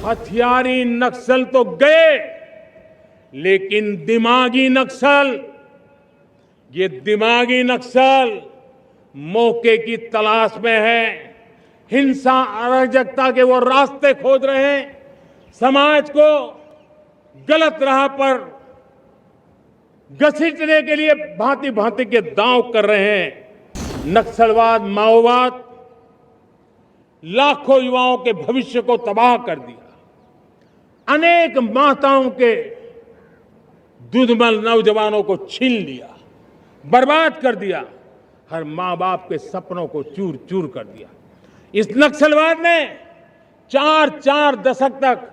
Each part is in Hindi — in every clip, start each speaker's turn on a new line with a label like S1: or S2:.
S1: हथियारी नक्सल तो गए, लेकिन दिमागी नक्सल, ये दिमागी नक्सल मौके की तलाश में है। हिंसा अराजकता के वो रास्ते खोज रहे हैं, समाज को गलत राह पर घसीटने के लिए भांति भांति के दांव कर रहे हैं। नक्सलवाद, माओवाद लाखों युवाओं के भविष्य को तबाह कर दिया, अनेक माताओं के दुधमल नौजवानों को छीन लिया, बर्बाद कर दिया, हर मां बाप के सपनों को चूर चूर कर दिया। इस नक्सलवाद ने 4 दशक तक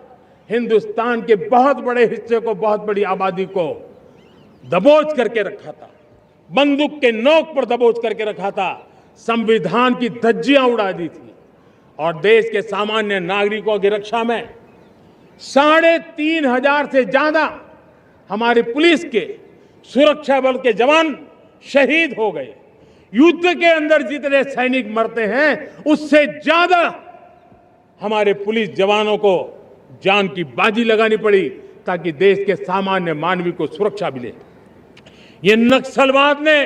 S1: हिंदुस्तान के बहुत बड़े हिस्से को, बहुत बड़ी आबादी को दबोच करके रखा था, बंदूक के नोक पर दबोच करके रखा था, संविधान की धज्जियां उड़ा दी थी और देश के सामान्य नागरिकों की रक्षा में 3,500 से ज्यादा हमारी पुलिस के, सुरक्षा बल के जवान शहीद हो गए। युद्ध के अंदर जितने सैनिक मरते हैं, उससे ज्यादा हमारे पुलिस जवानों को जान की बाजी लगानी पड़ी ताकि देश के सामान्य मानवी को सुरक्षा मिले। ये नक्सलवाद ने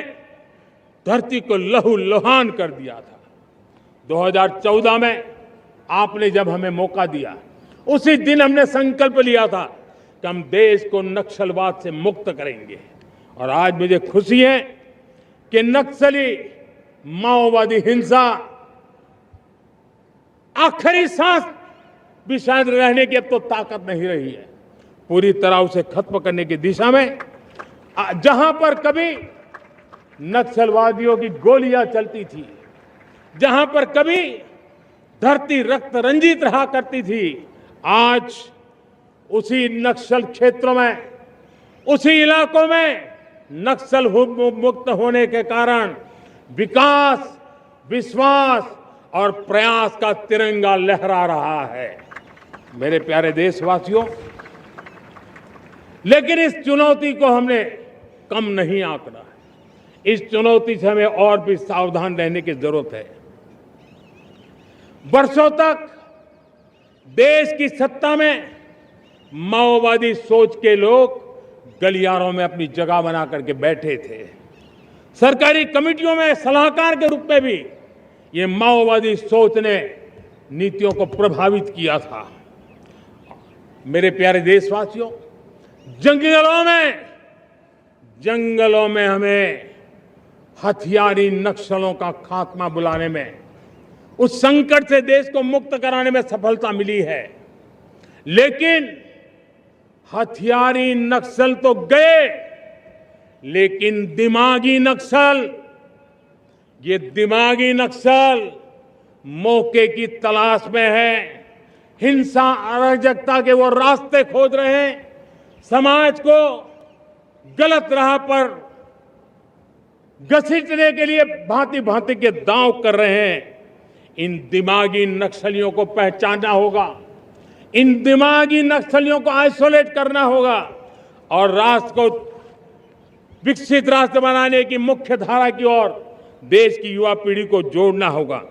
S1: धरती को लहूलुहान कर दिया था। 2014 में आपने जब हमें मौका दिया, उसी दिन हमने संकल्प लिया था कि हम देश को नक्सलवाद से मुक्त करेंगे। और आज मुझे खुशी है कि नक्सली माओवादी हिंसा आखिरी सांस भी शायद रहने की अब तो ताकत नहीं रही है। पूरी तरह उसे खत्म करने की दिशा में जहां पर कभी नक्सलवादियों की गोलियां चलती थी, जहां पर कभी धरती रक्त रंजित रहा करती थी, आज उसी नक्सल क्षेत्रों में, उसी इलाकों में नक्सल मुक्त होने के कारण विकास, विश्वास और प्रयास का तिरंगा लहरा रहा है। मेरे प्यारे देशवासियों, लेकिन इस चुनौती को हमने कम नहीं आंकना है। इस चुनौती से हमें और भी सावधान रहने की जरूरत है। वर्षों तक देश की सत्ता में माओवादी सोच के लोग गलियारों में अपनी जगह बना करके बैठे थे। सरकारी कमेटियों में सलाहकार के रूप में भी ये माओवादी सोच ने नीतियों को प्रभावित किया था। मेरे प्यारे देशवासियों, जंगलों में हमें हथियारी नक्सलों का खात्मा बुलाने में, उस संकट से देश को मुक्त कराने में सफलता मिली है। लेकिन हथियारी नक्सल तो गए, लेकिन दिमागी नक्सल, ये दिमागी नक्सल मौके की तलाश में है। हिंसा अराजकता के वो रास्ते खोज रहे हैं, समाज को गलत राह पर घसीटने के लिए भांति भांति के दांव कर रहे हैं। इन दिमागी नक्सलियों को पहचानना होगा, इन दिमागी नक्सलियों को आइसोलेट करना होगा और राष्ट्र को विकसित राष्ट्र बनाने की मुख्य धारा की ओर देश की युवा पीढ़ी को जोड़ना होगा।